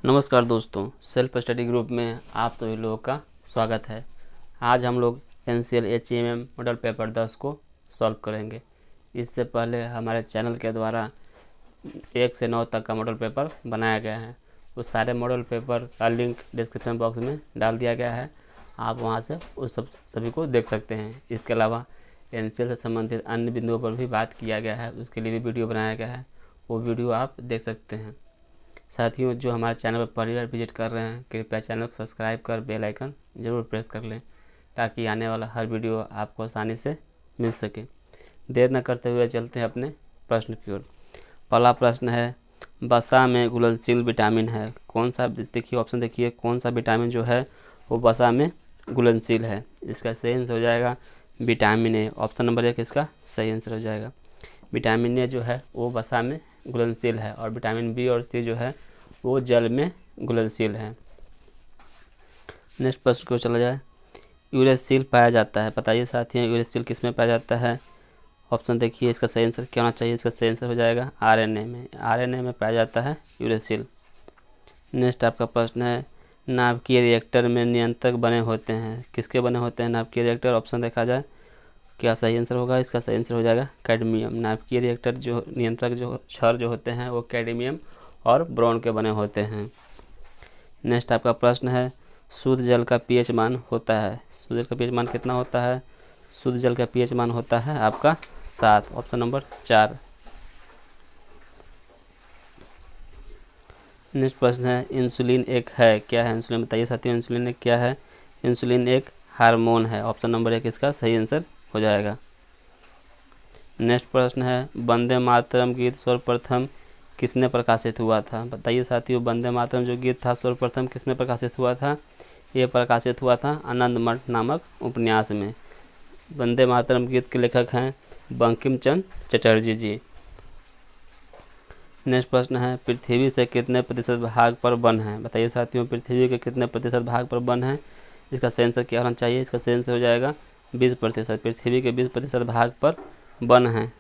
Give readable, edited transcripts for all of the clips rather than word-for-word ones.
नमस्कार दोस्तों, self study group में आप सभी लोगों का स्वागत है। आज हम लोग NCL HEMM मॉडल पेपर 10 को सॉल्व करेंगे। इससे पहले हमारे चैनल के द्वारा 1 से 9 तक का मॉडल पेपर बनाया गया है। उस सारे मॉडल पेपर का लिंक डिस्क्रिप्शन बॉक्स में डाल दिया गया है, आप वहां से उस सभी को देख सकते हैं। इसके अलावा NCL से संबंधित अन्य बिंदुओं पर भी बात किया गया है, उसके लिए भी वीडियो बनाया गया है, वो वीडियो आप देख सकते हैं। साथियों, जो हमारे चैनल पर पहली बार विजिट कर रहे हैं, कृपया चैनल को सब्सक्राइब कर बेल आइकन ज़रूर प्रेस कर लें, ताकि आने वाला हर वीडियो आपको आसानी से मिल सके। देर न करते हुए चलते हैं अपने प्रश्न की ओर। पहला प्रश्न है, वसा में घुलनशील विटामिन है कौन सा? देखिए ऑप्शन, देखिए कौन सा विटामिन जो है वो वसा में घुलनशील है। इसका सही आंसर हो जाएगा विटामिन ए। ऑप्शन नंबर 1 इसका सही आंसर हो जाएगा। विटामिन ए जो है वो वसा में घुलनशील है, और विटामिन बी और सी जो है वो जल में घुलनशील है। नेक्स्ट प्रश्न को चला जाए। यूरेसिल पाया जाता है, बताइए साथियों यूरेसिल किस में पाया जाता है? ऑप्शन देखिए, इसका सही आंसर क्या होना चाहिए? इसका सही आंसर हो जाएगा RNA में। RNA में पाया जाता है यूरेसिल। नेक्स्ट आपका प्रश्न है, नाभिकीय रिएक्टर में नियंत्रक बने होते हैं, किसके बने होते हैं नाभिकीय रिएक्टर? ऑप्शन देखा जाए, क्या सही आंसर होगा? इसका सही आंसर हो जाएगा कैडमियम। नाभिकीय रिएक्टर जो नियंत्रक जो क्षार जो होते हैं वो कैडमियम और ब्रोन के बने होते हैं। नेक्स्ट आपका प्रश्न है, शुद्ध जल का pH मान होता है, शुद्ध जल का pH मान कितना होता है? शुद्ध जल का pH मान होता है आपका 7। Option number 4। नेक्स्ट प्रश्न है, इंसुलिन एक है, क्या है इंसुलिन? बताइए साथियों इंसुलिन एक क्या है? इंसुलिन एक हार्मोन है। ऑप्शन नंबर 1 इसका सही आंसर हो जाएगा। नेक्स्ट प्रश्न है, वंदे मातरम गीत सर्वप्रथम किसने प्रकाशित हुआ था? बताइए साथियों वंदे मातरम जो गीत था सर्वप्रथम किसमें प्रकाशित हुआ था? ये प्रकाशित हुआ था आनंद मठ नामक उपन्यास में। वंदे मातरम गीत के लेखक हैं बंकिम चंद्र चटर्जी जी। नेक्स्ट प्रश्न है, पृथ्वी से कितने प्रतिशत भाग पर वन है? बताइए साथियों पृथ्वी के कितने प्रतिशत भाग पर वन है? इसका सही आंसर क्या होना चाहिए? इसका सही आंसर हो जाएगा 20%। पृथ्वी के 20% भाग पर वन है।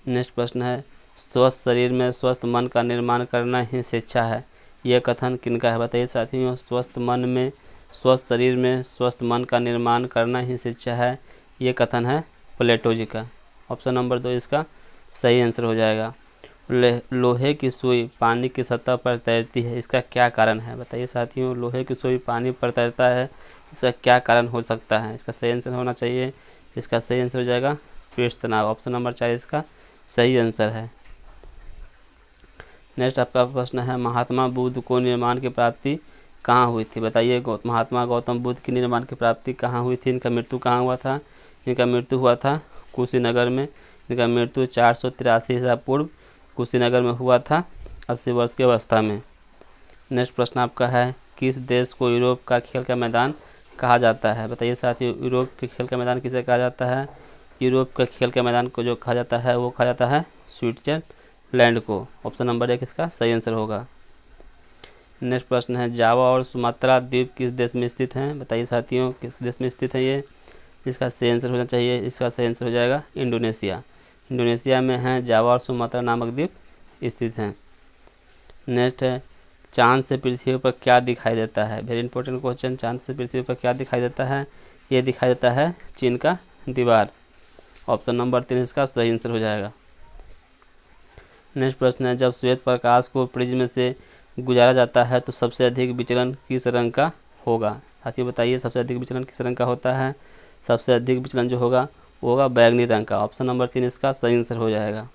नेक्स्ट प्रश्न है, स्वस्थ शरीर में स्वस्थ मन का निर्माण करना ही शिक्षा है, यह कथन किनका है? बताइए साथियों स्वस्थ मन में स्वस्थ शरीर में स्वस्थ मन का निर्माण करना ही शिक्षा है, ये कथन है प्लेटो जी का। ऑप्शन नंबर 2 इसका सही आंसर हो जाएगा। लोहे की सुई पानी की सतह पर तैरती है, इसका क्या कारण है? बताइए साथियों लोहे की सुई पानी पर तैरता है, इसका क्या कारण हो सकता है? इसका सही आंसर होना चाहिए, इसका सही आंसर हो जाएगा पृष्ठ तनाव। ऑप्शन नंबर 4 इसका सही आंसर है। नेक्स्ट आपका प्रश्न है, महात्मा बुद्ध को निर्माण की प्राप्ति कहाँ हुई थी? बताइए महात्मा गौतम बुद्ध की निर्माण की प्राप्ति कहाँ हुई थी? इनका मृत्यु कहाँ हुआ था? इनका मृत्यु हुआ था कुशीनगर में। इनका मृत्यु 483 ईसा पूर्व कुशीनगर में हुआ था 80 वर्ष की अवस्था में। नेक्स्ट प्रश्न आपका है, किस देश को यूरोप का खेल का मैदान कहा जाता है? बताइए साथियों यूरोप के खेल का मैदान किसे कहा जाता है? यूरोप के खेल के मैदान को जो कहा जाता है वो कहा जाता है स्विट्जरलैंड को। ऑप्शन नंबर 1 इसका सही आंसर होगा। नेक्स्ट प्रश्न है, जावा और सुमात्रा द्वीप किस देश में स्थित हैं? बताइए साथियों किस देश में स्थित है ये? इसका सही आंसर होना चाहिए, इसका सही आंसर हो जाएगा इंडोनेशिया। इंडोनेशिया में है जावा और सुमात्रा नामक द्वीप स्थित हैं। नेक्स्ट है, चांद से पृथ्वी पर क्या दिखाई देता है? वेरी इंपॉर्टेंट क्वेश्चन, चांद से पृथ्वी पर क्या दिखाई देता है? ये दिखाई देता है चीन का दीवार। ऑप्शन नंबर 3 इसका सही आंसर हो जाएगा। नेक्स्ट प्रश्न है, जब श्वेत प्रकाश को प्रिज्म से गुजारा जाता है तो सबसे अधिक विचलन किस रंग का होगा? साथियों बताइए सबसे अधिक विचलन किस रंग का होता है? सबसे अधिक विचलन जो होगा वो होगा बैगनी रंग का। ऑप्शन नंबर 3 इसका सही आंसर हो जाएगा।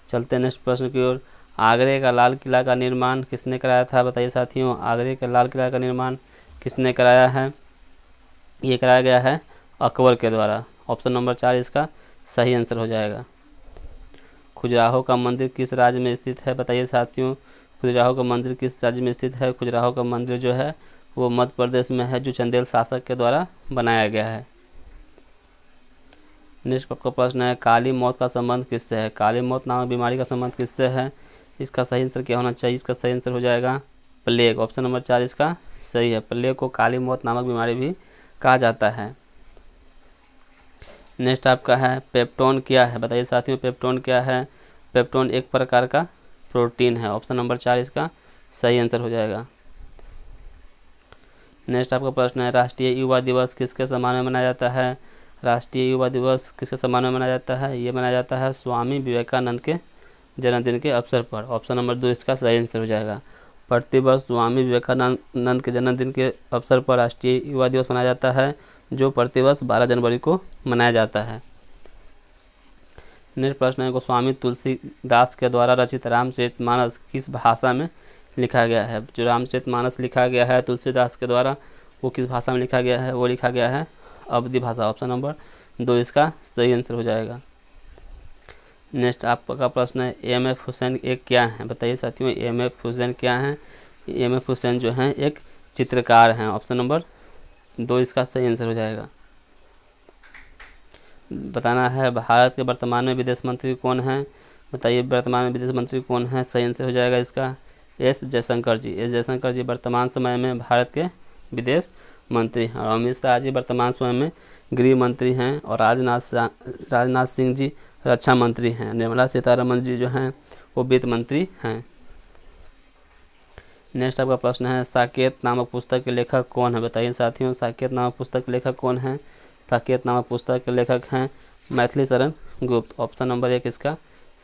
चलते हैं नेक्स्ट प्रश्न की ओर। आगरे का लाल किला का निर्माण किसने कराया था? बताइए साथियों आगरे का लाल किला का निर्माण किसने कराया है? ये कराया गया है अकबर के द्वारा। ऑप्शन नंबर 4 इसका सही आंसर हो जाएगा। खजुराहो का मंदिर किस राज्य में स्थित है? बताइए साथियों खजुराहो का मंदिर किस राज्य में स्थित है? खजुराहो का मंदिर जो है वो मध्य प्रदेश में है, जो चंदेल शासक के द्वारा बनाया गया है। नेक्स्ट आपका प्रश्न है, काली मौत का संबंध किससे है? काली मौत नामक बीमारी का संबंध किससे है? इसका सही आंसर क्या होना चाहिए? इसका सही आंसर हो जाएगा प्लेग। ऑप्शन नंबर 4 इसका सही है। प्लेग को काली मौत नामक बीमारी भी कहा जाता है। नेक्स्ट आपका है, पेप्टोन क्या है? बताइए साथियों पेप्टोन क्या है? पेप्टोन एक प्रकार का प्रोटीन है। ऑप्शन नंबर 4 इसका सही आंसर हो जाएगा। नेक्स्ट आपका प्रश्न है, राष्ट्रीय युवा दिवस किसके सम्मान में मनाया जाता है? राष्ट्रीय युवा दिवस किसके सम्मान में मनाया जाता है? ये मनाया जाता है स्वामी विवेकानंद के जन्मदिन के अवसर पर। ऑप्शन नंबर 2 इसका सही आंसर हो जाएगा। प्रतिवर्ष स्वामी विवेकानंद के जन्मदिन के अवसर पर राष्ट्रीय युवा दिवस मनाया जाता है, जो प्रतिवर्ष 12 जनवरी को मनाया जाता है। नेक्स्ट प्रश्न है, गोस्वामी तुलसीदास के द्वारा रचित रामचरितमानस किस भाषा में लिखा गया है? जो रामचरितमानस लिखा गया है तुलसीदास के द्वारा, वो किस भाषा में लिखा गया है? वो लिखा गया है अवधी भाषा। ऑप्शन नंबर 2 इसका सही आंसर हो जाएगा। नेक्स्ट आपका प्रश्न है, एम.एफ. हुसैन एक क्या है? बताइए साथियों, एम.एफ. हुसैन क्या है? एम.एफ. हुसैन जो हैं एक चित्रकार हैं। ऑप्शन नंबर 2 इसका सही आंसर हो जाएगा। बताना है भारत के वर्तमान में विदेश मंत्री कौन हैं? बताइए वर्तमान में विदेश मंत्री कौन है? सही आंसर हो जाएगा इसका एस जयशंकर जी। एस जयशंकर जी वर्तमान समय में भारत के विदेश मंत्री हैं। और अमित शाह जी वर्तमान समय में गृह मंत्री हैं। और राजनाथ सिंह जी रक्षा मंत्री हैं। निर्मला सीतारमण जी जो हैं वो वित्त मंत्री हैं। नेक्स्ट आपका प्रश्न है, साकेत नामक पुस्तक के लेखक कौन है? बताइए साथियों, साकेत नामक पुस्तक के लेखक कौन है? साकेत नामक पुस्तक के लेखक हैं मैथिली शरण गुप्त। ऑप्शन नंबर 1 इसका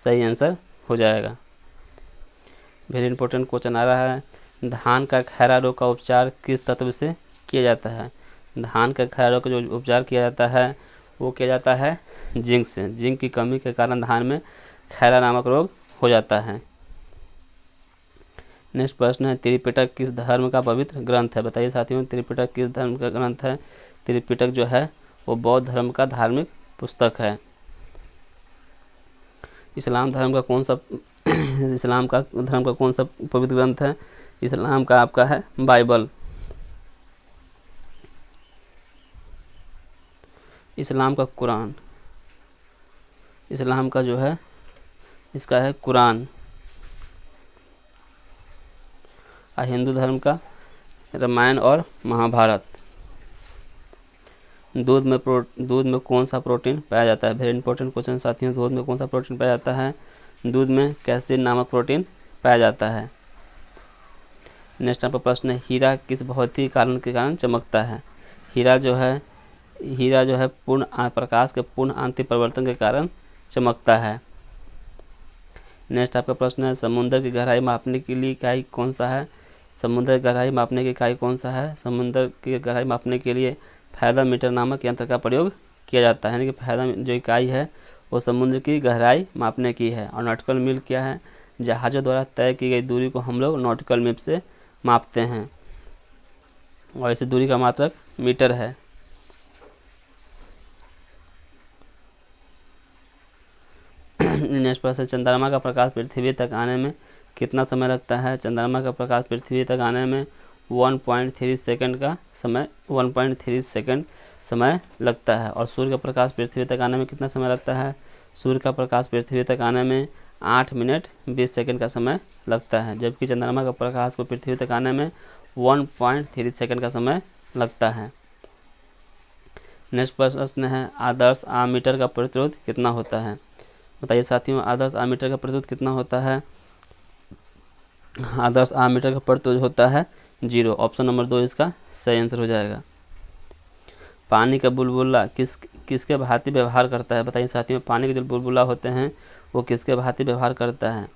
सही आंसर हो जाएगा। वेरी इंपॉर्टेंट क्वेश्चन आ रहा है, धान का खैरा रोग का उपचार किस तत्व से किया जाता है? धान का खैरा रोग का जो उपचार किया जाता है वो किया जाता है जिंक से। जिंक की कमी के कारण धान में खैरा नामक रोग हो जाता है। नेक्स्ट प्रश्न है, त्रिपिटक किस धर्म का पवित्र ग्रंथ है? बताइए साथियों, त्रिपिटक किस धर्म का ग्रंथ है? त्रिपिटक जो है वो बौद्ध धर्म का धार्मिक पुस्तक है। इस्लाम धर्म का कौन सा पवित्र ग्रंथ है? इस्लाम का आपका है बाइबल। इस्लाम का कुरान। इस्लाम का जो है इसका है कुरान। और हिंदू धर्म का रामायण और महाभारत। दूध में कौन सा प्रोटीन पाया जाता है? वेरी इंपॉर्टेंट क्वेश्चन साथियों, दूध में कौन सा प्रोटीन पाया जाता है? दूध में कैसीन नामक प्रोटीन पाया जाता है। नेक्स्ट आपका प्रश्न है, हीरा किस भौतिक कारण के कारण चमकता है? हीरा जो है प्रकाश के पूर्ण आंतरिक परिवर्तन के कारण चमकता है। नेक्स्ट आपका प्रश्न है, समुद्र की गहराई मापने के लिए इकाई कौन सा है? समुद्र की गहराई मापने की इकाई कौन सा है? समुद्र की गहराई मापने के लिए फैथोमीटर नामक यंत्र का प्रयोग किया जाता है। यानी कि फैथोमीटर जो इकाई है वो समुद्र की गहराई मापने की है। और नॉटिकल मील क्या है? जहाज़ों द्वारा तय की गई दूरी को हम लोग नॉटिकल मील से मापते हैं। और इस दूरी का मात्रक मीटर है। नेक्स्ट प्रश्न, चंद्रमा का प्रकाश पृथ्वी तक आने में कितना समय लगता है? चंद्रमा का प्रकाश पृथ्वी तक आने में 1.3 सेकंड समय लगता है। और सूर्य का प्रकाश पृथ्वी तक आने में कितना समय लगता है? सूर्य का प्रकाश पृथ्वी तक आने में 8 मिनट 20 सेकंड का समय लगता है। जबकि चंद्रमा का प्रकाश को पृथ्वी तक आने में 1.3 सेकंड का समय लगता है। नेक्स्ट प्रश्न है, आदर्श आममीटर का प्रतिरोध कितना होता है? बताइए साथियों, आदर्श आममीटर का प्रतिरोध कितना होता है? आदर्श आममीटर का प्रतिरोध होता है 0। ऑप्शन नंबर 2 इसका सही आंसर हो जाएगा। पानी का बुलबुला किसके भांति व्यवहार करता है? बताइए साथियों, पानी के जो बुलबुला होते हैं वो किसके भांति व्यवहार करता है?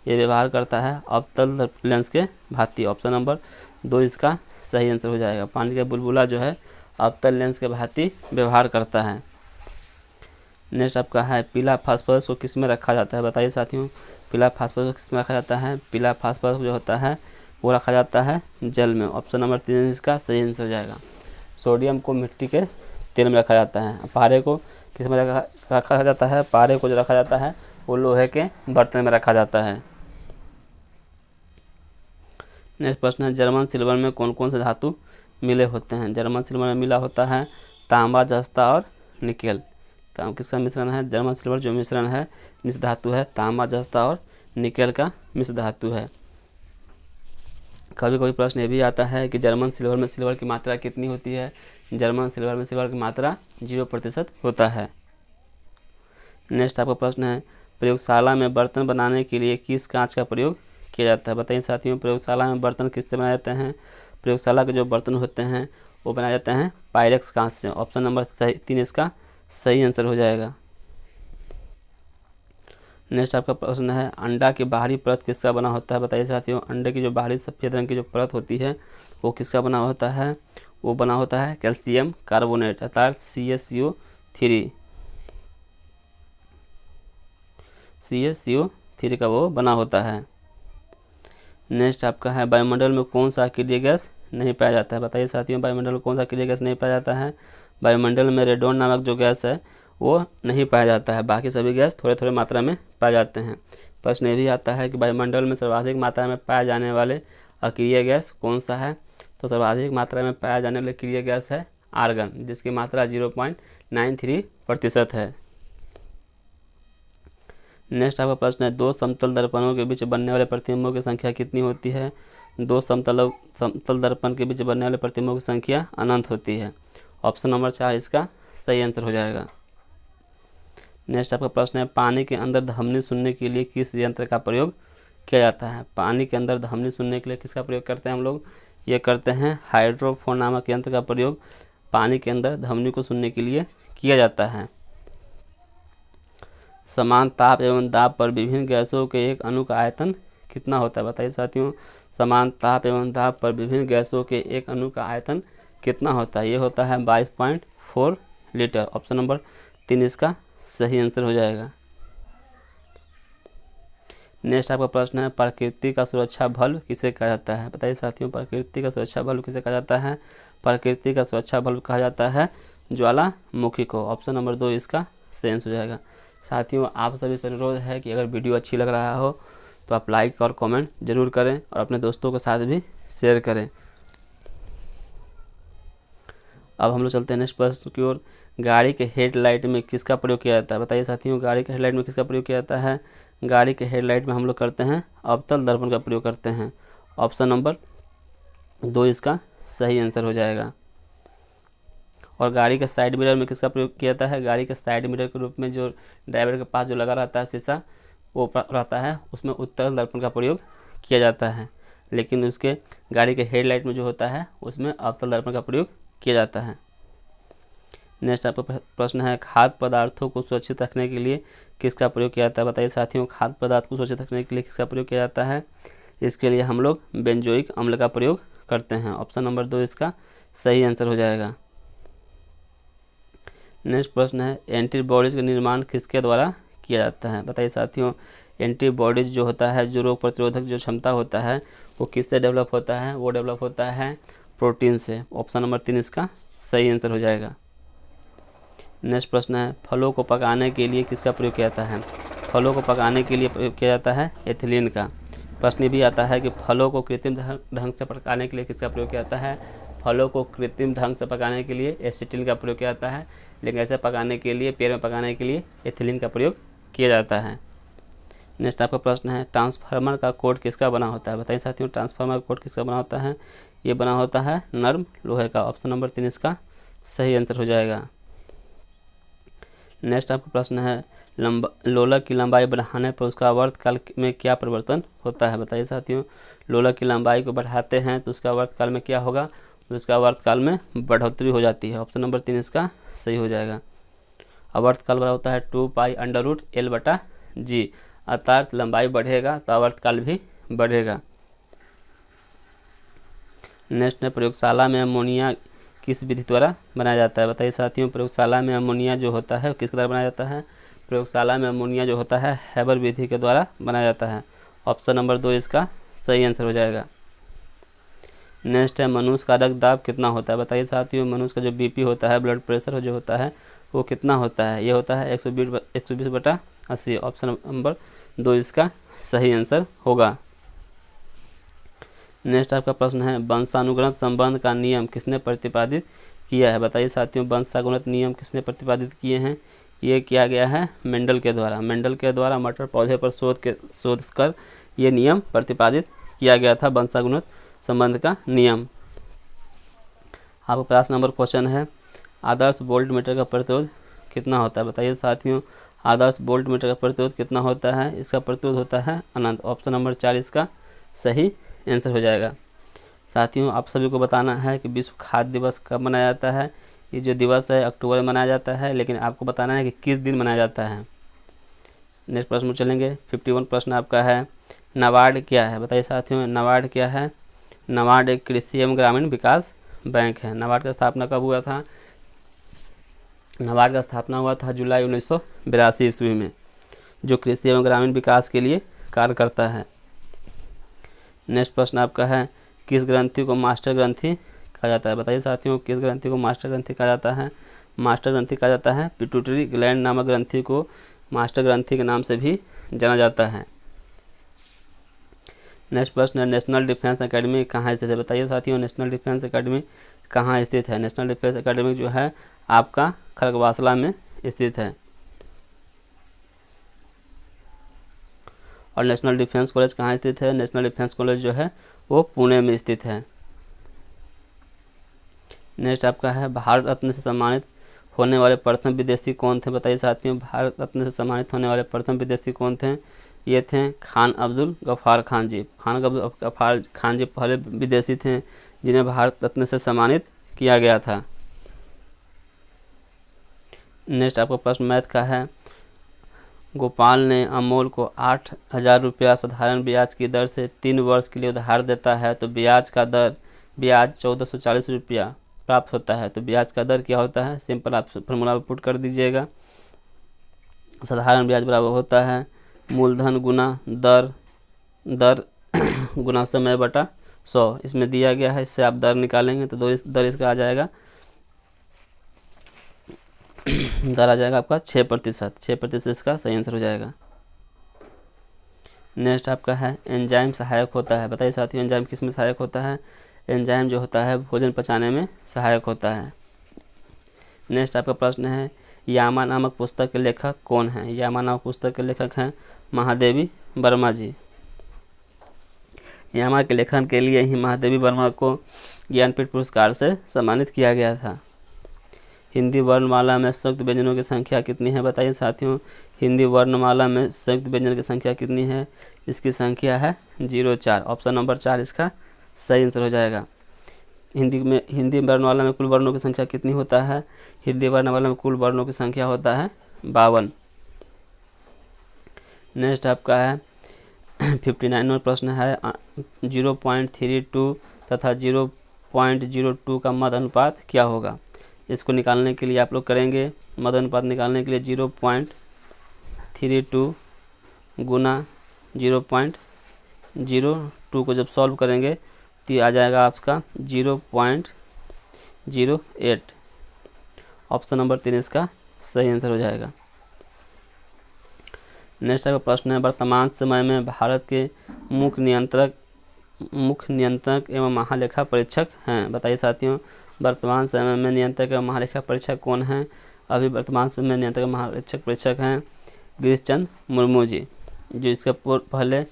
ये व्यवहार करता है अवतल लेंस के भांति। ऑप्शन नंबर 2 इसका सही आंसर हो जाएगा। पानी का बुलबुला जो है अवतल लेंस के भांति व्यवहार करता है। नेक्स्ट आपका है, पीला फास्फोरस को किस में रखा जाता है? बताइए साथियों, पीला फास्फोरस को किस में रखा जाता है? पीला फास्फोरस जो होता है वो रखा जाता है जल में। ऑप्शन नंबर 3 इसका सही आंसर हो जाएगा। सोडियम को मिट्टी के तेल में रखा जाता है। पारे को किस में रखा जाता है? पारे को जो रखा जाता है वो लोहे के बर्तन में रखा जाता है। नेक्स्ट प्रश्न है, जर्मन सिल्वर में कौन कौन से धातु मिले होते हैं? जर्मन सिल्वर में मिला होता है तांबा, जस्ता और निकेल। तो किसका मिश्रण है? जर्मन सिल्वर जो मिश्रण है मिश्र धातु है तांबा, जस्ता और निकेल का मिश्र धातु है। कभी कभी प्रश्न ये भी आता है कि जर्मन सिल्वर में सिल्वर की मात्रा कितनी होती है? जर्मन सिल्वर में सिल्वर की मात्रा 0% होता है। नेक्स्ट आपका प्रश्न है, प्रयोगशाला में बर्तन बनाने के लिए किस कांच का प्रयोग किया जाता है? बताइए साथियों, प्रयोगशाला में बर्तन किससे बनाए जाते हैं? प्रयोगशाला के जो बर्तन होते हैं वो बनाए जाते हैं पायरेक्स कांच से। ऑप्शन नंबर 3 इसका सही आंसर हो जाएगा। नेक्स्ट आपका प्रश्न है, अंडा की बाहरी परत किसका बना होता है? बताइए साथियों, अंडे की जो बाहरी सफ़ेद रंग की जो परत होती है वो किसका बना होता है? वो बना होता है कैल्शियम कार्बोनेट अर्थात CaCO3 का वो बना होता है। नेक्स्ट आपका है, वायुमंडल में कौन सा अक्रिय गैस नहीं पाया जाता है? बताइए साथियों, वायुमंडल में कौन सा अक्रिय गैस नहीं पाया जाता है? वायुमंडल में रेडोन नामक जो गैस है वो नहीं पाया जाता है, बाकी सभी गैस थोड़े थोड़े मात्रा में पाए जाते हैं। प्रश्न ये भी आता है कि वायुमंडल में सर्वाधिक मात्रा में पाए जाने वाले अक्रिय गैस कौन सा है? तो सर्वाधिक मात्रा में पाया जाने वाले अक्रिय गैस है आर्गन, जिसकी मात्रा 0.93% है। नेक्स्ट आपका प्रश्न है, दो समतल दर्पणों के बीच बनने वाले प्रतिबिंबों की संख्या कितनी होती है? दो समतल दर्पण के बीच बनने वाले प्रतिबिंबों की संख्या अनंत होती है। ऑप्शन नंबर 4 इसका सही आंसर हो जाएगा। नेक्स्ट आपका प्रश्न है, पानी के अंदर ध्वनि सुनने के लिए किस यंत्र का प्रयोग किया जाता है? पानी के अंदर ध्वनि सुनने के लिए किसका प्रयोग करते हैं हम लोग? ये करते हैं हाइड्रोफोन नामक यंत्र का प्रयोग पानी के अंदर ध्वनि को सुनने के लिए किया जाता है। समान ताप एवं दाब पर विभिन्न गैसों के एक अणु का आयतन कितना होता है? बताइए साथियों, समान ताप एवं दाब पर विभिन्न गैसों के एक अणु का आयतन कितना होता है? ये होता है 22.4 लीटर। ऑप्शन नंबर 3 इसका सही आंसर हो जाएगा। नेक्स्ट आपका प्रश्न है, प्रकृति का सुरक्षा बल्ब किसे कहा जाता है? बताइए साथियों, प्रकृति का सुरक्षा बल्ब किसे कहा जाता है? प्रकृति का सुरक्षा बल्ब कहा जाता है ज्वालामुखी को। ऑप्शन नंबर 2 इसका सही आंसर हो जाएगा। साथियों, आप सभी से अनुरोध है कि अगर वीडियो अच्छी लग रहा हो तो आप लाइक और कमेंट जरूर करें और अपने दोस्तों के साथ भी शेयर करें। अब हम लोग चलते हैं नेक्स्ट प्रश्न की ओर। गाड़ी के हेडलाइट में किसका प्रयोग किया जाता है? बताइए साथियों, गाड़ी के हेडलाइट में किसका प्रयोग किया जाता है? गाड़ी के हेडलाइट में हम लोग करते हैं अवतल दर्पण का प्रयोग करते हैं। ऑप्शन नंबर 2 इसका सही आंसर हो जाएगा। और गाड़ी के साइड मिरर में किसका प्रयोग किया जाता है? गाड़ी के साइड मिरर के रूप में जो ड्राइवर के पास जो लगा रहता है शीशा वो रहता है, उसमें उत्तल दर्पण का प्रयोग किया जाता है, लेकिन उसके गाड़ी के हेडलाइट में जो होता है उसमें अवतल दर्पण का प्रयोग किया जाता है। नेक्स्ट आपका प्रश्न है, खाद्य पदार्थों को सुरक्षित रखने के लिए किसका प्रयोग किया जाता है? बताइए साथियों, खाद्य पदार्थ को सुरक्षित रखने के लिए किसका प्रयोग किया जाता है? इसके लिए हम लोग बेंजोइक अम्ल का प्रयोग करते हैं। ऑप्शन नंबर 2 इसका सही आंसर हो जाएगा। नेक्स्ट प्रश्न है, एंटीबॉडीज का निर्माण किसके द्वारा किया जाता है? बताइए साथियों, एंटीबॉडीज जो होता है, जो रोग प्रतिरोधक जो क्षमता होता है वो किससे डेवलप होता है? वो डेवलप होता है प्रोटीन से। ऑप्शन नंबर 3 इसका सही आंसर हो जाएगा। नेक्स्ट प्रश्न है, फलों को पकाने के लिए किसका प्रयोग किया जाता है? फलों को पकाने के लिए प्रयोग किया जाता है एथिलीन का। प्रश्न भी आता है कि फलों को कृत्रिम ढंग से पकाने के लिए किसका प्रयोग किया जाता है? फलों को कृत्रिम ढंग से पकाने के लिए एसिटिलीन का प्रयोग किया जाता है, लेकिन ऐसे पकाने के लिए पेड़ में पकाने के लिए एथिलीन का प्रयोग किया जाता है। नेक्स्ट आपका प्रश्न है, ट्रांसफार्मर का कोड किसका बना होता है? बताइए साथियों, ट्रांसफार्मर का कोड किसका बना होता है? ये बना होता है नर्म लोहे का। ऑप्शन नंबर 3 इसका सही आंसर हो जाएगा। नेक्स्ट आपका प्रश्न है, लोलक की लंबाई बढ़ाने पर उसका आवर्तकाल में क्या परिवर्तन होता है? बताइए साथियों, लोलक की लंबाई को बढ़ाते हैं तो उसका आवर्तकाल में क्या होगा? तो उसका आवर्तकाल में बढ़ोतरी हो जाती है। ऑप्शन नंबर 3 इसका सही हो जाएगा। आवर्तकाल बड़ा होता है 2π√L/G, अर्थात लंबाई बढ़ेगा तो आवर्तकाल भी बढ़ेगा। नेक्स्ट है, प्रयोगशाला में अमोनिया किस विधि द्वारा बनाया जाता है? बताइए साथियों, प्रयोगशाला में अमोनिया जो होता है किस द्वारा बनाया जाता है? प्रयोगशाला में अमोनिया जो होता है हैबर विधि के द्वारा बनाया जाता है। ऑप्शन नंबर 2 इसका सही आंसर हो जाएगा। नेक्स्ट है, मनुष्य का रक्तदाब कितना होता है? बताइए साथियों, मनुष्य का जो बीपी होता है, ब्लड प्रेशर जो होता है वो कितना होता है? ये होता है 120/80। ऑप्शन नंबर 2 इसका सही आंसर होगा। नेक्स्ट आपका प्रश्न है, वंशानुगत संबंध का नियम किसने प्रतिपादित किया है? बताइए साथियों, वंशानुगत नियम किसने प्रतिपादित किए हैं? ये किया गया है मेंडल के द्वारा। मेंडल के द्वारा मटर पौधे पर शोध कर ये नियम प्रतिपादित किया गया था, वंशानुगत संबंध का नियम। आपका 50 नंबर क्वेश्चन है, आदर्श वोल्टमीटर का प्रतिरोध कितना होता है? बताइए साथियों, आदर्श वोल्ट मीटर का प्रतिरोध कितना होता है? इसका प्रतिरोध होता है अनंत। ऑप्शन नंबर 4 इसका सही आंसर हो जाएगा। साथियों, आप सभी को बताना है कि विश्व खाद्य दिवस कब मनाया जाता है। ये जो दिवस है अक्टूबर में मनाया जाता है, लेकिन आपको बताना है कि किस दिन मनाया जाता है। नेक्स्ट प्रश्न में चलेंगे। 51 प्रश्न आपका है, नाबार्ड क्या है? बताइए साथियों, नाबार्ड क्या है? नाबार्ड एक कृषि एवं ग्रामीण विकास बैंक है। नाबार्ड का स्थापना कब हुआ था? नाबार्ड का स्थापना हुआ था जुलाई 1982 ईस्वी में, जो कृषि एवं ग्रामीण विकास के लिए कार्य करता है। नेक्स्ट प्रश्न आपका है, किस ग्रंथि को मास्टर ग्रंथि कहा जाता है? बताइए साथियों, किस ग्रंथि को मास्टर ग्रंथि कहा जाता है? मास्टर ग्रंथि कहा जाता है पिट्यूटरी ग्लैंड नामक ग्रंथि को मास्टर ग्रंथि के नाम से भी जाना जाता है। नेक्स्ट प्रश्न है, नेशनल डिफेंस एकेडमी कहाँ स्थित है? बताइए साथियों, नेशनल डिफेंस एकेडमी कहाँ स्थित है? नेशनल डिफेंस एकेडमी जो है आपका खड़गवासला में स्थित है। और नेशनल डिफेंस कॉलेज कहाँ स्थित है? नेशनल डिफेंस कॉलेज जो है वो पुणे में स्थित है। नेक्स्ट आपका है, भारत रत्न से सम्मानित होने वाले प्रथम विदेशी कौन थे? बताइए साथियों, भारत रत्न से सम्मानित होने वाले प्रथम विदेशी कौन थे? ये थे खान अब्दुल गफ्फार खान जी। खान अब्दुल गफ्फार खान जी पहले विदेशी थे जिन्हें भारत रत्न से सम्मानित किया गया था। नेक्स्ट आपका प्रश्न मैथ का है, गोपाल ने अमोल को 8,000 रुपया साधारण ब्याज की दर से 3 वर्ष के लिए उधार देता है, तो ब्याज 1440 रुपया प्राप्त होता है। तो ब्याज का दर क्या होता है? सिंपल आप फॉर्मूला पुट कर दीजिएगा। साधारण ब्याज बराबर होता है मूलधन गुना दर गुना समय बटा 100। इसमें दिया गया है, इससे आप दर निकालेंगे तो दर इसका आ जाएगा दर आ जाएगा आपका 6%। 6% इसका सही आंसर हो जाएगा। नेक्स्ट आपका है, एंजाइम सहायक होता है। बताइए साथियों, एंजाइम किस में सहायक होता है? एंजाइम जो होता है भोजन पचाने में सहायक होता है। नेक्स्ट आपका प्रश्न है, यामा नामक पुस्तक के लेखक कौन है? यामा नामक पुस्तक के लेखक हैं महादेवी वर्मा जी। यामा के लेखन के लिए ही महादेवी वर्मा को ज्ञानपीठ पुरस्कार से सम्मानित किया गया था। हिंदी वर्णमाला में संयुक्त व्यंजनों की संख्या कितनी है? बताइए साथियों, हिंदी वर्णमाला में संयुक्त व्यंजन की संख्या कितनी है? इसकी संख्या है 04। ऑप्शन नंबर 4 इसका सही आंसर हो जाएगा। हिंदी वर्णमाला में कुल वर्णों की संख्या कितनी होता है? हिंदी वर्णमाला में कुल वर्णों की संख्या होता है 52। नेक्स्ट आपका है 59वां प्रश्न है, 0.32 तथा 0.02 का मध्य अनुपात क्या होगा? इसको निकालने के लिए आप लोग करेंगे, मध्य अनुपात निकालने के लिए 0.32 गुना 0.02 को जब सॉल्व करेंगे तो आ जाएगा आपका 0.08। ऑप्शन नंबर 3 इसका सही आंसर हो जाएगा। नेक्स्ट का प्रश्न है, वर्तमान समय में भारत के मुख्य नियंत्रक एवं महालेखा परीक्षक हैं। बताइए साथियों, वर्तमान समय में नियंत्रक एवं महालेखा परीक्षक कौन हैं? अभी वर्तमान समय में नियंत्रक महालेखा परीक्षक हैं गिरीश चंद्र मुर्मू जी, जो इसके पहले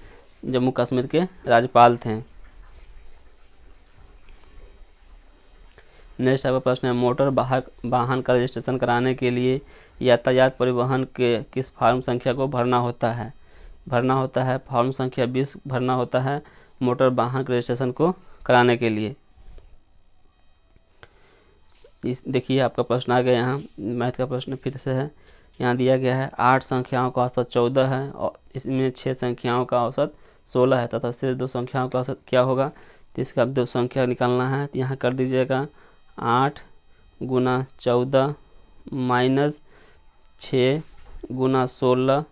जम्मू कश्मीर के राज्यपाल थे। नेक्स्ट आपका प्रश्न है, मोटर वाहन का रजिस्ट्रेशन कराने के लिए यातायात परिवहन के किस फॉर्म संख्या को भरना होता है? फॉर्म संख्या 20 भरना होता है मोटर वाहन के रजिस्ट्रेशन को कराने के लिए। इस देखिए आपका प्रश्न आ गया, यहाँ मैथ का प्रश्न फिर से है। यहाँ दिया गया है 8 संख्याओं का औसत 14 है और इसमें 6 संख्याओं का औसत 16 है तथा शेष 2 संख्याओं का औसत क्या होगा? तो इसका 2 संख्या निकालना है, तो यहाँ कर दीजिएगा 8 गुना 14 माइनस 6 गुना 16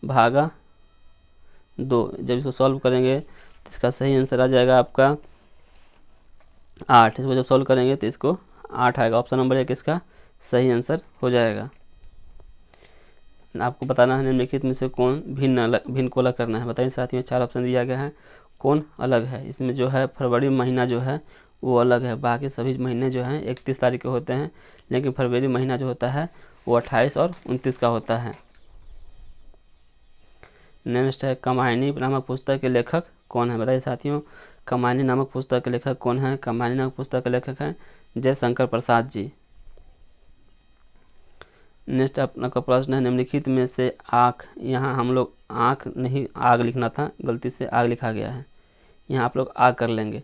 भागा 2। जब इसको सॉल्व करेंगे तो इसका सही आंसर आ जाएगा आपका 8। इसको जब सॉल्व करेंगे तो इसको 8 आएगा। ऑप्शन नंबर 1 इसका सही आंसर हो जाएगा। आपको बताना है निम्नलिखित में से कौन भिन्न को अलग करना है। बताइए साथियों, 4 ऑप्शन दिया गया है, कौन अलग है? इसमें जो है फरवरी महीना जो है वो अलग है, बाकी सभी महीने जो हैं 31 तारीख के होते हैं, लेकिन फरवरी महीना जो होता है वो 28 और 29 का होता है। नेक्स्ट है, कमायनी नामक पुस्तक के लेखक कौन है? बताइए साथियों, कमायनी नामक पुस्तक के लेखक कौन है? कमायनी नामक पुस्तक के लेखक हैं जयशंकर प्रसाद जी। नेक्स्ट अपना का प्रश्न है, निम्नलिखित में से आँख, यहाँ हम लोग आँख नहीं आग लिखना था, गलती से आग लिखा गया है, यहाँ आप लोग आग कर लेंगे।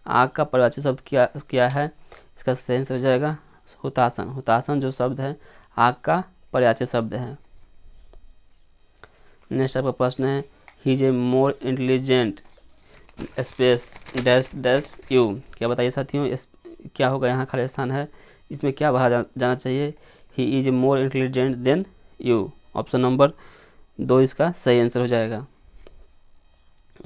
आग का परिभाषित शब्द क्या है? इसका सही आंसर हो जाएगा हुतासन। हुतासन जो शब्द है आग का परिभाषित शब्द है। नेक्स्ट आपका प्रश्न है, he is a more intelligent space dash dash you. क्या बताइए साथियों, क्या होगा? यहाँ खाली स्थान है, इसमें क्या भरा जाना चाहिए? He is more intelligent then you. Option number 2 इसका सही आंसर हो जाएगा।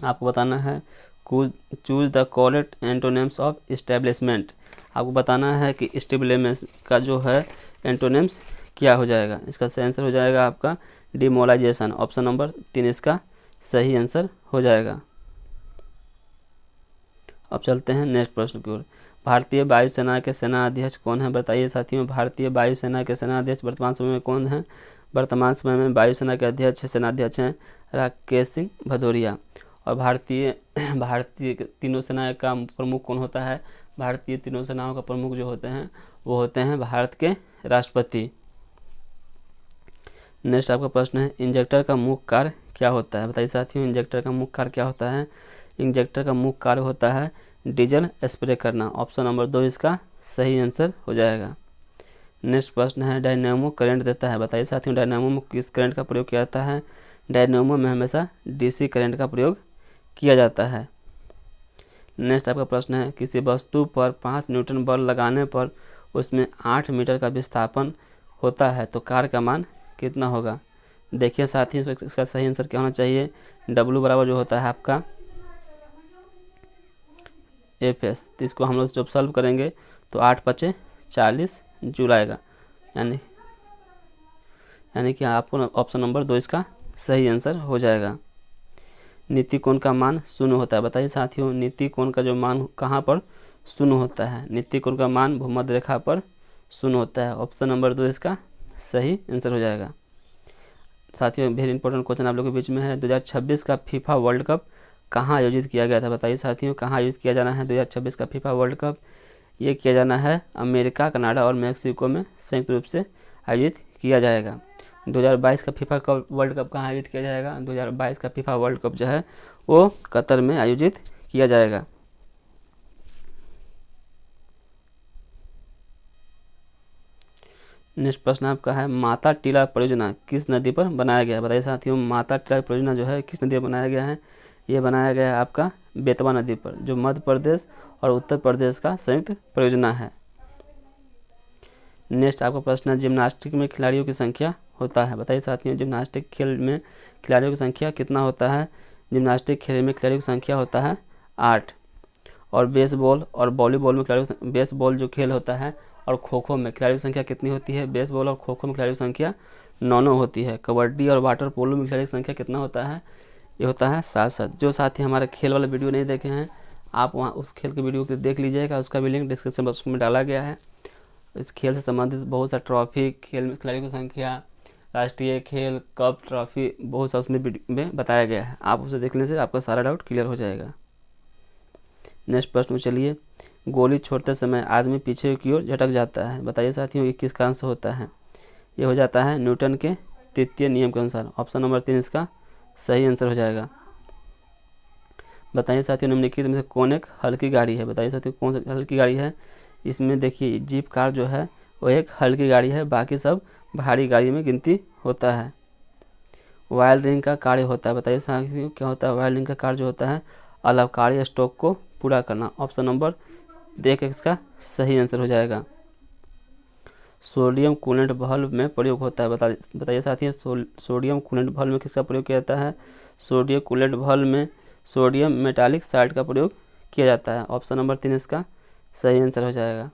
आपको बताना है choose the correct antonyms of establishment. आपको बताना है कि इस्टेब्लिशमेंट का जो है एंटोनिम्स क्या हो जाएगा। इसका सही आंसर हो जाएगा आपका डिमोलाइजेशन। ऑप्शन नंबर 3 इसका सही आंसर हो जाएगा। अब चलते हैं नेक्स्ट प्रश्न की ओर। भारतीय वायुसेना के सेना अध्यक्ष कौन है? बताइए साथियों, भारतीय वायुसेना के सेना अध्यक्ष वर्तमान समय में कौन है? वर्तमान समय में वायुसेना के अध्यक्ष सेनाध्यक्ष हैं राकेश सिंह भदौरिया। और भारतीय तीनों सेना का प्रमुख कौन होता है? भारतीय तीनों सेनाओं का प्रमुख जो होते हैं वो होते हैं भारत के राष्ट्रपति। नेक्स्ट आपका प्रश्न है, इंजेक्टर का मुख्य कार्य क्या होता है? बताइए साथियों, इंजेक्टर का मुख्य कार्य क्या होता है? इंजेक्टर का मुख्य कार्य होता है डीजल स्प्रे करना। ऑप्शन नंबर 2 इसका सही आंसर हो जाएगा। नेक्स्ट प्रश्न है, डायनेमो करंट देता है। बताइए साथियों, डायनेमो में किस करंट का प्रयोग किया जाता है? डायनेमो में हमेशा डीसी करंट का प्रयोग किया जाता है। नेक्स्ट आपका प्रश्न है, किसी वस्तु पर 5 न्यूटन बल लगाने पर उसमें 8 मीटर का विस्थापन होता है तो कार्य का मान कितना होगा? देखिए साथियों, इसका सही आंसर क्या होना चाहिए? W बराबर जो होता है आपका FS। तो इसको हम लोग जब सॉल्व करेंगे तो 8 × 40 जूल आएगा, यानी कि आपको ऑप्शन नंबर 2 इसका सही आंसर हो जाएगा। नीति कोण का मान 0 होता है। बताइए साथियों, नीति कोण का जो मान कहाँ पर 0 होता है? नीति कोण का मान भूमध्य रेखा पर 0 होता है। ऑप्शन नंबर 2 इसका सही आंसर हो जाएगा। साथियों, वेरी इंपॉर्टेंट क्वेश्चन आप लोगों के बीच में है, 2026 का फीफा वर्ल्ड कप कहाँ आयोजित किया गया था? बताइए साथियों, कहाँ आयोजित किया जाना है 2026 का फीफा वर्ल्ड कप? ये किया जाना है अमेरिका, कनाडा और मैक्सिको में संयुक्त रूप से आयोजित किया जाएगा। 2022 का फीफा वर्ल्ड कप कहाँ आयोजित किया जाएगा? 2022 का फीफा वर्ल्ड कप जो है वो कतर में आयोजित किया जाएगा। नेक्स्ट प्रश्न आपका है, माता टीला परियोजना किस नदी पर बनाया गया है? बताइए साथियों, माता टीला परियोजना जो है किस नदी पर बनाया गया है? ये बनाया गया है आपका बेतवा नदी पर, जो मध्य प्रदेश और उत्तर प्रदेश का संयुक्त परियोजना है। नेक्स्ट आपका प्रश्न है, जिम्नास्टिक में खिलाड़ियों की संख्या होता है। बताइए साथियों, जिम्नास्टिक खेल में खिलाड़ियों की संख्या कितना होता है? जिम्नास्टिक खेल में खिलाड़ियों की संख्या होता है 8। और बेसबॉल और वॉलीबॉल में खिलाड़ियों, बेसबॉल जो खेल होता है और खो खो में खिलाड़ियों की संख्या कितनी होती है? बेसबॉल और खो खो में खिलाड़ियों की संख्या 9 होती है। कबड्डी और वाटर पोलो में खिलाड़ियों की संख्या कितना होता है? ये होता है 7। जो साथी हमारे खेल वाले वीडियो नहीं देखे हैं, आप वहाँ उस खेल के वीडियो को देख लीजिएगा, उसका भी लिंक डिस्क्रिप्शन बॉक्स में डाला गया है। इस खेल से संबंधित बहुत सा ट्रॉफी, खेल में खिलाड़ियों की संख्या, राष्ट्रीय खेल, कप, ट्रॉफी, बहुत सा उसमें में बताया गया है। आप उसे देखने से आपका सारा डाउट क्लियर हो जाएगा। नेक्स्ट प्रश्न में चलिए, गोली छोड़ते समय आदमी पीछे की ओर झटक जाता है। बताइए साथियों, ये किस कारण से होता है? ये हो जाता है न्यूटन के तृतीय नियम के अनुसार। ऑप्शन नंबर 3 इसका सही आंसर हो जाएगा। बताइए साथियों, निम्नलिखित में से कौन एक हल्की गाड़ी है? बताइए साथियों, कौन सी हल्की गाड़ी है? इसमें देखिए, जीप कार जो है वो एक हल्की गाड़ी है, बाकी सब भारी गाड़ी में गिनती होता है। वायल रिंग का कार्य होता है। बताइए साथियों, क्या होता है? वायल रिंग का कार्य जो होता है अलाभकारी स्टॉक को पूरा करना। ऑप्शन नंबर देख इसका सही आंसर हो जाएगा। सोडियम कूलेंट बल्ब में प्रयोग होता है। बताइए साथियों, सोडियम कूलेंट बल्ब में किसका प्रयोग किया जाता है? सोडियम कूलेंट बल्ब में सोडियम मेटालिक साल्ट का प्रयोग किया जाता है। ऑप्शन नंबर 3 इसका सही आंसर हो जाएगा।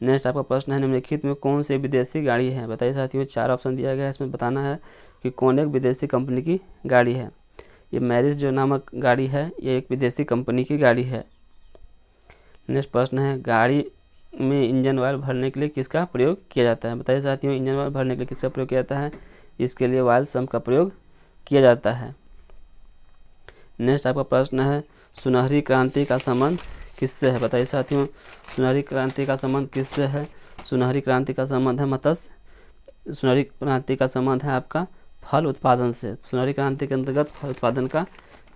नेक्स्ट आपका प्रश्न है, निम्नलिखित में कौन सी विदेशी गाड़ी है? बताइए साथियों, 4 ऑप्शन दिया गया है, इसमें बताना है कि कौन एक विदेशी कंपनी की गाड़ी है। ये मैरिज जो नामक गाड़ी है, ये एक विदेशी कंपनी की गाड़ी है। नेक्स्ट प्रश्न है, गाड़ी में इंजन ऑयल भरने के लिए किसका प्रयोग किया जाता है? बताइए साथियों, इंजन ऑयल भरने के लिए किसका प्रयोग किया जाता है? इसके लिए ऑयल सम्प का प्रयोग किया जाता है। नेक्स्ट आपका प्रश्न है, सुनहरी क्रांति का संबंध किससे है? बताइए साथियों, सुनहरी क्रांति का संबंध किससे है? सुनहरी क्रांति का संबंध है मत्स्य, सुनहरी क्रांति का संबंध है आपका फल उत्पादन से। सुनहरी क्रांति के अंतर्गत फल उत्पादन का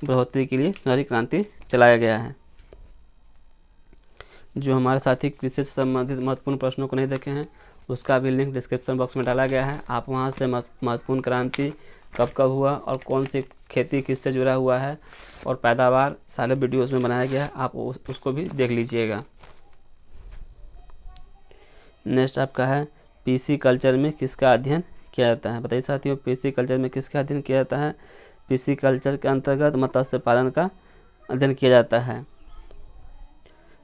बढ़ोतरी के लिए सुनहरी क्रांति चलाया गया है। जो हमारे साथी कृषि से संबंधित महत्वपूर्ण प्रश्नों को नहीं देखे हैं, उसका भी लिंक डिस्क्रिप्शन बॉक्स में डाला गया है। आप वहां से महत्वपूर्ण क्रांति कब कब हुआ और कौन सी खेती किससे जुड़ा हुआ है और पैदावार सारे वीडियोस में बनाया गया है, आप उसको भी देख लीजिएगा। नेक्स्ट आपका है पीसी कल्चर में किसका अध्ययन किया जाता है? बताइए साथियों, पीसी कल्चर में किसका अध्ययन किया जाता है? पीसी कल्चर के अंतर्गत मत्स्य पालन का अध्ययन किया जाता है।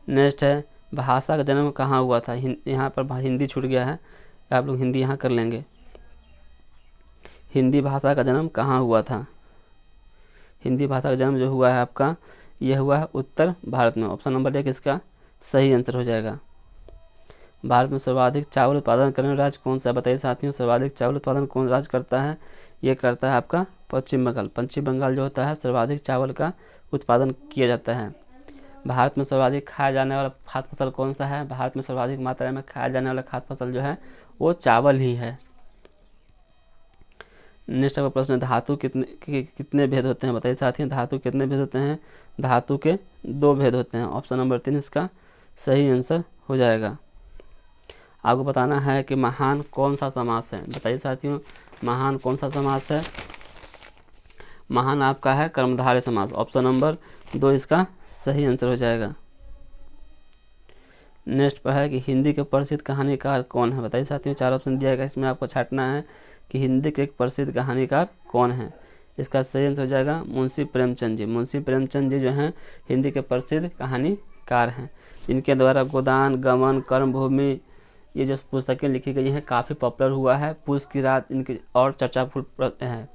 नेक्स्ट है भाषा का जन्म कहाँ हुआ था? यहाँ पर हिंदी छूट गया है, आप लोग हिंदी यहाँ कर लेंगे। हिंदी भाषा का जन्म कहाँ हुआ था? हिंदी भाषा का जन्म जो हुआ है आपका, यह हुआ है उत्तर भारत में। ऑप्शन नंबर 1 इसका सही आंसर हो जाएगा। भारत में सर्वाधिक चावल उत्पादन करने वाला राज्य कौन सा है? बताइए साथियों, सर्वाधिक चावल उत्पादन कौन राज्य करता है? ये करता है आपका पश्चिम बंगाल। पश्चिम बंगाल जो होता है सर्वाधिक चावल का उत्पादन किया जाता है। भारत में सर्वाधिक खाया जाने वाला खाद्य फसल कौन सा है? भारत में सर्वाधिक मात्रा में खाया जाने वाला खाद्य फसल जो है वो चावल ही है। नेक्स्ट का प्रश्न, धातु कितने भेद होते हैं? बताइए साथियों, धातु कितने भेद होते हैं? धातु के 2 भेद होते हैं। ऑप्शन नंबर 3 इसका सही आंसर हो जाएगा। आपको बताना है कि महान कौन सा समास है? बताइए साथियों, महान कौन सा समास है? महान आपका है कर्मधारय समास। ऑप्शन नंबर 2 इसका सही आंसर हो जाएगा। नेक्स्ट पर है कि हिंदी के प्रसिद्ध कहानीकार कौन है? बताइए साथियों, 4 ऑप्शन दिया गया, इसमें आपको छांटना है कि हिंदी के एक प्रसिद्ध कहानीकार कौन है। इसका सही आंसर हो जाएगा मुंशी प्रेमचंद जी। मुंशी प्रेमचंद जी जो हैं हिंदी के प्रसिद्ध कहानीकार हैं। इनके द्वारा गोदान, गमन, कर्मभूमि ये जो पुस्तकें लिखी गई हैं काफ़ी पॉपुलर हुआ है। पूस की रात इनकी और चर्चाफुल है।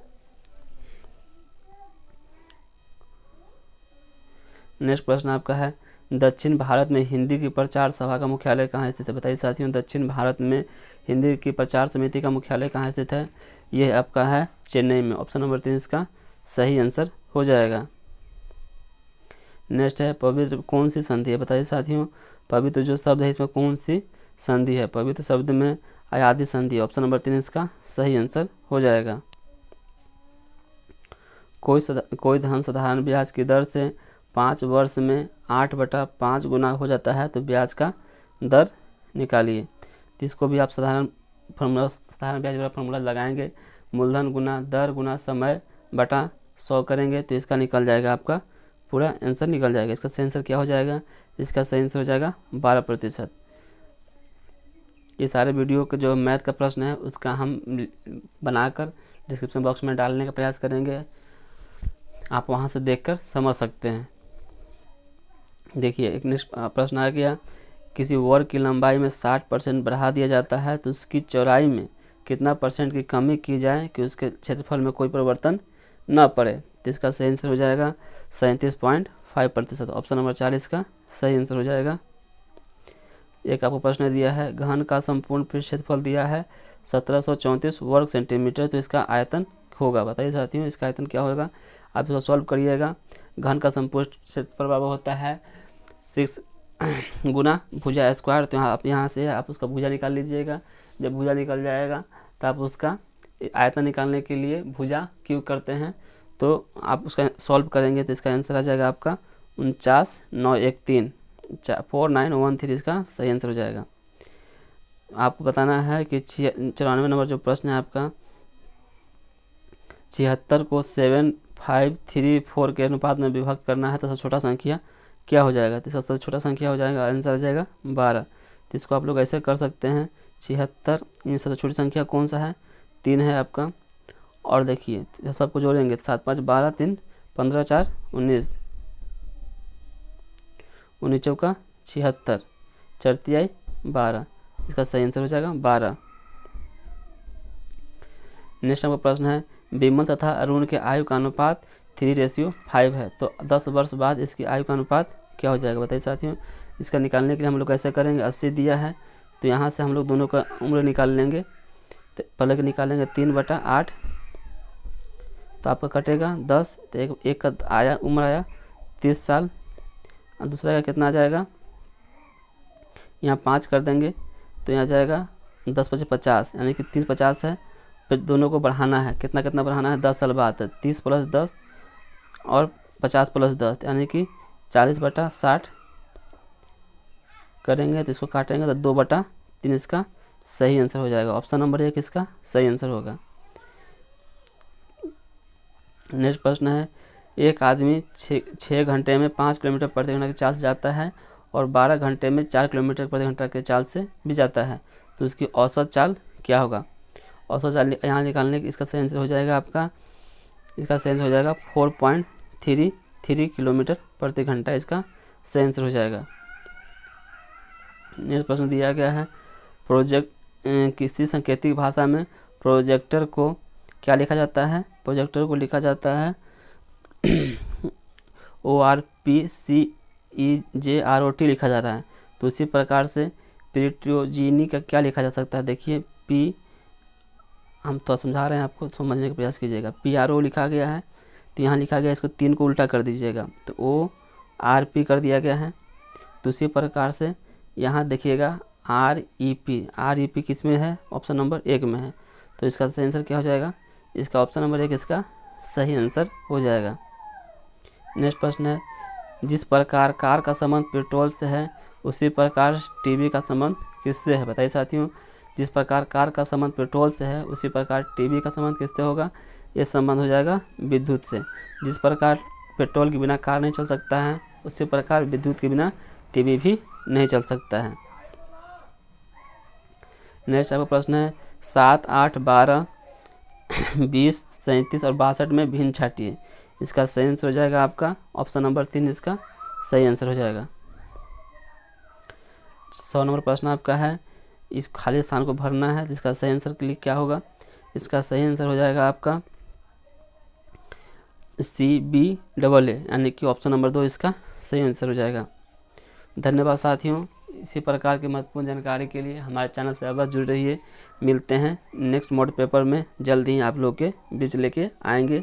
नेक्स्ट प्रश्न आपका है दक्षिण भारत में हिंदी की प्रचार सभा का मुख्यालय कहाँ स्थित है? बताइए साथियों, दक्षिण भारत में हिंदी की प्रचार समिति का मुख्यालय कहाँ स्थित है? यह आपका है चेन्नई में। ऑप्शन नंबर 3 इसका सही आंसर हो जाएगा। नेक्स्ट है पवित्र कौन सी संधि है? बताइए साथियों, पवित्र जो शब्द है इसमें कौन सी संधि है? पवित्र शब्द में अयादि संधि। ऑप्शन नंबर 3 इसका सही आंसर हो जाएगा। कोई धन साधारण ब्याज की दर से 5 वर्ष में 8/5 गुना हो जाता है तो ब्याज का दर निकालिए। तो इसको भी आप साधारण ब्याज वाला फॉर्मूला लगाएंगे। मूलधन गुना दर गुना समय बटा 100 करेंगे तो इसका निकल जाएगा, आपका पूरा आंसर निकल जाएगा। इसका सही आंसर क्या हो जाएगा? इसका सही आंसर हो जाएगा 12%। ये सारे वीडियो के जो मैथ का प्रश्न है उसका हम बनाकर डिस्क्रिप्शन बॉक्स में डालने का प्रयास करेंगे, आप वहां से देखकर समझ सकते हैं। देखिए एक नेक्स्ट प्रश्न आ गया, किसी वर्ग की लंबाई में 60% बढ़ा दिया जाता है तो उसकी चौड़ाई में कितना % की कमी की जाए कि उसके क्षेत्रफल में कोई परिवर्तन न पड़े? तो इसका सही आंसर हो जाएगा 37.5%। ऑप्शन नंबर 4 इसका सही आंसर हो जाएगा। एक आपको प्रश्न दिया है, घन का संपूर्ण पृष्ठ क्षेत्रफल दिया है 1734 वर्ग सेंटीमीटर, तो इसका आयतन होगा। बताइए साथियों, इसका आयतन क्या होगा? आप इसको सॉल्व करिएगा। घन का संपूर्ण क्षेत्रफल बराबर होता है 6 गुना भुजा स्क्वायर। तो आप यहाँ से आप उसका भुजा निकाल लीजिएगा। जब भुजा निकल जाएगा तो आप उसका आयतन निकालने के लिए भुजा क्यों करते हैं, तो आप उसका सॉल्व करेंगे तो इसका आंसर आ जाएगा आपका 49,913 4913 इसका सही आंसर हो जाएगा। आपको बताना है कि 94 नंबर जो प्रश्न है आपका, 76 को 7,5,3,4 के अनुपात में विभक्त करना है तो सबसे छोटा संख्या क्या हो जाएगा? तो सबसे छोटा संख्या हो जाएगा, आंसर आ जाएगा 12। तो इसको आप लोग ऐसे कर सकते हैं, 76 में सबसे छोटी संख्या कौन सा है? 3 है आपका। और देखिए सबको जोड़ेंगे 7 5 12 3 15 4 19 19 चौका 76 4 तिहाई 12, इसका सही आंसर हो जाएगा 12। नेक्स्ट नंबर प्रश्न है, विमल तथा अरुण के आयु का अनुपात 3:5 है तो 10 वर्ष बाद इसकी आयु का अनुपात क्या हो जाएगा? बताइए साथियों, इसका निकालने के लिए हम लोग कैसे करेंगे? 80 दिया है तो यहाँ से हम लोग दोनों का उम्र निकाल लेंगे। तो पहले के निकालेंगे 3/8, तो आपका कटेगा 10, तो एक का आया उम्र आया 30 साल। और दूसरा का कितना आ जाएगा, यहाँ 5 कर देंगे तो यहाँ जाएगा 10 × 5 = 50, यानी कि 3 50 है। फिर दोनों को बढ़ाना है, कितना कितना बढ़ाना है, 10 साल बाद, 30 + 10 और 50 + 10, यानी कि 40/60 करेंगे तो इसको काटेंगे तो 2/3 इसका सही आंसर हो जाएगा। ऑप्शन नंबर 1 इसका सही आंसर होगा। नेक्स्ट प्रश्न है, एक आदमी 6 घंटे में 5 किलोमीटर प्रति घंटा की चाल से जाता है और 12 घंटे में 4 किलोमीटर प्रति घंटा की चाल से भी जाता है, तो उसकी औसत चाल क्या होगा। औसत चाल यहाँ निकालने की इसका सही आंसर हो जाएगा आपका, इसका सही आंसर हो जाएगा 4.33 किलोमीटर प्रति घंटा, इसका सही आंसर हो जाएगा। नेक्स्ट प्रश्न दिया गया है, किसी सांकेतिक भाषा में प्रोजेक्टर को क्या लिखा जाता है। प्रोजेक्टर को लिखा जाता है ORPCEJROT लिखा जा रहा है। तो उसी प्रकार से प्रोजेक्टर का क्या लिखा जा सकता है, देखिए P, हम तो समझा रहे हैं आपको, समझने का प्रयास कीजिएगा। PRO लिखा गया है तो यहाँ लिखा गया, इसको 3 को उल्टा कर दीजिएगा तो ORP कर दिया गया है। तो उसी प्रकार से यहाँ देखिएगा REP किस में है, ऑप्शन नंबर 1 में है, तो इसका सही आंसर क्या हो जाएगा, इसका ऑप्शन नंबर 1 इसका सही आंसर हो जाएगा। नेक्स्ट प्रश्न है, जिस प्रकार कार का संबंध पेट्रोल से है उसी प्रकार टीवी का संबंध किससे है। बताइए साथियों, जिस प्रकार कार का संबंध पेट्रोल से है उसी प्रकार टीवी का संबंध किससे होगा, ये संबंध हो जाएगा विद्युत से। जिस प्रकार पेट्रोल के बिना कार नहीं चल सकता है उसी प्रकार विद्युत के बिना टीवी भी नहीं चल सकता है। नेक्स्ट आपका प्रश्न है, 7, 8, 12, 20, 37 और 62 में भिन्न छाटिए। इसका सही आंसर हो जाएगा आपका ऑप्शन नंबर 3 इसका सही आंसर हो जाएगा। 100 नंबर प्रश्न आपका है, इस खाली स्थान को भरना है, जिसका सही आंसर के लिए क्या होगा, इसका सही आंसर हो जाएगा आपका CBAA, यानी कि ऑप्शन नंबर 2 इसका सही आंसर हो जाएगा। धन्यवाद साथियों, इसी प्रकार की महत्वपूर्ण जानकारी के लिए हमारे चैनल से अवश्य जुड़ रहिए। मिलते हैं नेक्स्ट मॉडल पेपर में, जल्द ही आप लोग के बीच लेके आएंगे।